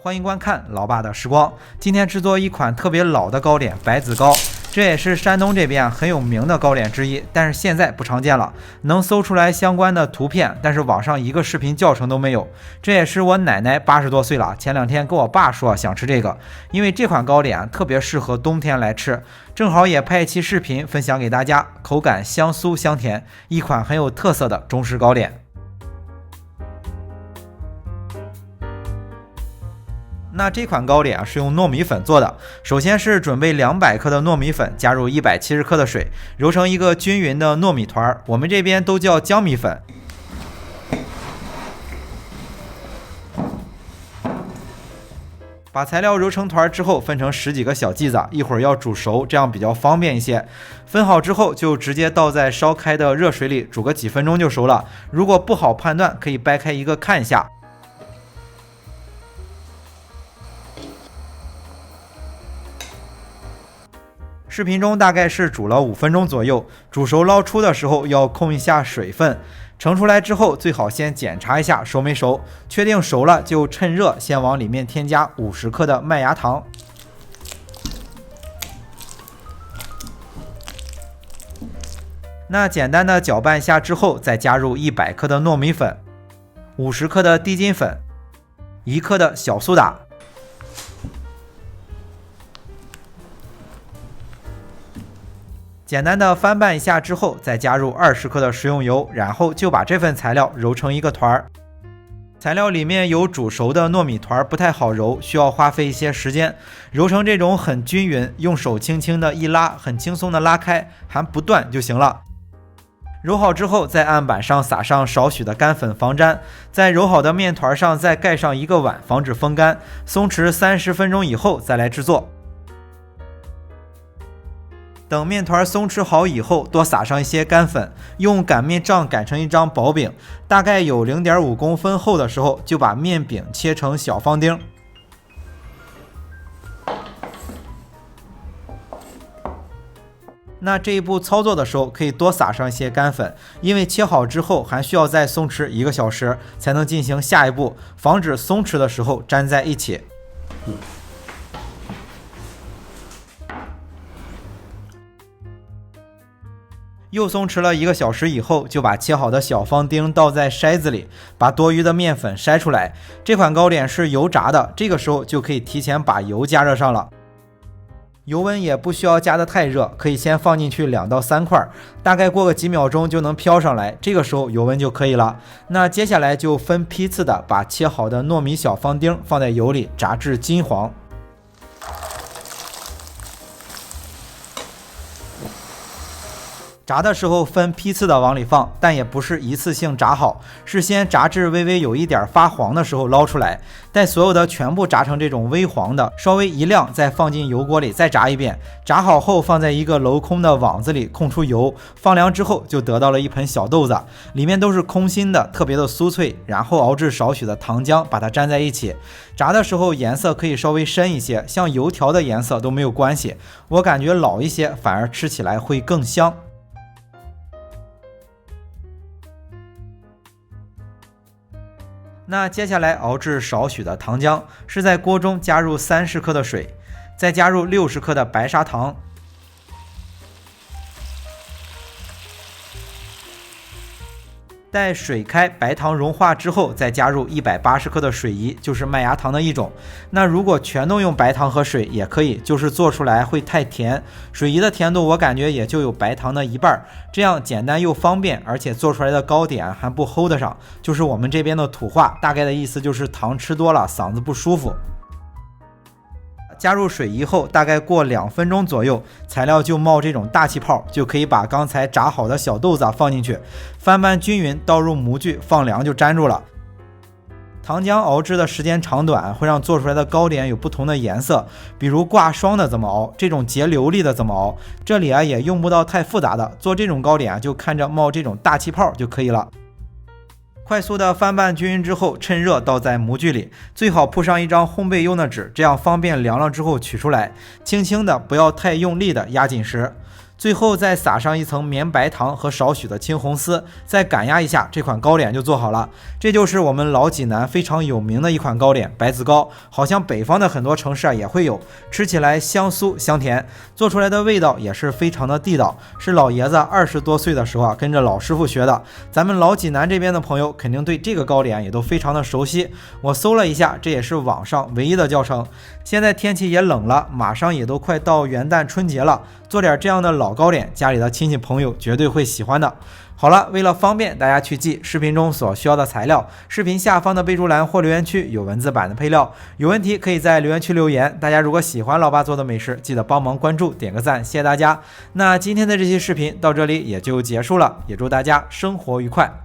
欢迎观看老爸的时光。今天制作一款特别老的糕点——白子糕，这也是山东这边很有名的糕点之一，但是现在不常见了，能搜出来相关的图片，但是网上一个视频教程都没有。这也是我奶奶80多岁了，前2天跟我爸说想吃这个，因为这款糕点特别适合冬天来吃，正好也拍一期视频分享给大家，口感香酥香甜，一款很有特色的中式糕点。那这款糕点是用糯米粉做的，首先是准备200克的糯米粉，加入170克的水，揉成一个均匀的糯米团，我们这边都叫江米粉。把材料揉成团之后，分成10几个小剂子，一会儿要煮熟，这样比较方便一些。分好之后就直接倒在烧开的热水里煮个几分钟就熟了。如果不好判断，可以掰开一个看一下。视频中大概是煮了5分钟左右，煮熟捞出的时候要控一下水分。盛出来之后最好先检查一下熟没熟，确定熟了就趁热先往里面添加50克的麦芽糖。那简单的搅拌一下之后，再加入100克的糯米粉、50克的低筋粉、1克的小苏打。简单的翻拌一下之后，再加入20克的食用油，然后就把这份材料揉成一个团。材料里面有煮熟的糯米团，不太好揉，需要花费一些时间。揉成这种很均匀，用手轻轻的一拉，很轻松的拉开，还不断就行了。揉好之后，在案板上撒上少许的干粉防粘，在揉好的面团上再盖上1个碗，防止风干。松弛30分钟以后再来制作。等面团松弛好以后，多撒上一些干粉，用擀面杖擀成一张薄饼，大概有0.5公分厚的时候，就把面饼切成小方丁。那这一步操作的时候，可以多撒上一些干粉，因为切好之后还需要再松弛1个小时，才能进行下一步，防止松弛的时候粘在一起。又松弛了1个小时以后，就把切好的小方丁倒在筛子里，把多余的面粉筛出来。这款糕点是油炸的，这个时候就可以提前把油加热上了。油温也不需要加得太热，可以先放进去2到3块，大概过个几秒钟就能飘上来，这个时候油温就可以了。那接下来就分批次的把切好的糯米小方丁放在油里炸至金黄。炸的时候分批次的往里放，但也不是一次性炸好，是先炸至微微有一点发黄的时候捞出来，待所有的全部炸成这种微黄的，稍微一亮再放进油锅里再炸一遍。炸好后放在一个镂空的网子里控出油，放凉之后就得到了一盆小豆子，里面都是空心的，特别的酥脆，然后熬制少许的糖浆把它粘在一起。炸的时候颜色可以稍微深一些，像油条的颜色都没有关系，我感觉老一些反而吃起来会更香。那接下来熬制少许的糖浆，是在锅中加入30克的水，再加入60克的白砂糖，待水开，白糖融化之后，再加入180克的水饴，就是麦芽糖的一种。那如果全都用白糖和水也可以，就是做出来会太甜。水饴的甜度我感觉也就有白糖的1半，这样简单又方便，而且做出来的糕点还不齁得上。就是我们这边的土话，大概的意思就是糖吃多了嗓子不舒服。加入水饴后，大概过2分钟左右，材料就冒这种大气泡，就可以把刚才炸好的小豆子放进去，翻拌均匀，倒入模具，放凉就粘住了。糖浆熬制的时间长短会让做出来的糕点有不同的颜色，比如挂霜的怎么熬，这种结流粒的怎么熬。这里也用不到太复杂的，做这种糕点就看着冒这种大气泡就可以了。快速的翻拌均匀之后，趁热倒在模具里，最好铺上一张烘焙用的纸，这样方便凉了之后取出来。轻轻的，不要太用力的压紧实。最后再撒上一层绵白糖和少许的青红丝，再擀压一下，这款糕点就做好了。这就是我们老济南非常有名的一款糕点——白子糕，好像北方的很多城市也会有，吃起来香酥香甜，做出来的味道也是非常的地道，是老爷子20多岁的时候跟着老师傅学的。咱们老济南这边的朋友肯定对这个糕点也都非常的熟悉，我搜了一下，这也是网上唯一的教程。现在天气也冷了，马上也都快到元旦春节了，做点这样的老糕点，家里的亲戚朋友绝对会喜欢的。好了，为了方便大家去记视频中所需要的材料，视频下方的备注栏或留言区有文字版的配料，有问题可以在留言区留言。大家如果喜欢老爸做的美食，记得帮忙关注点个赞，谢谢大家。那今天的这期视频到这里也就结束了，也祝大家生活愉快。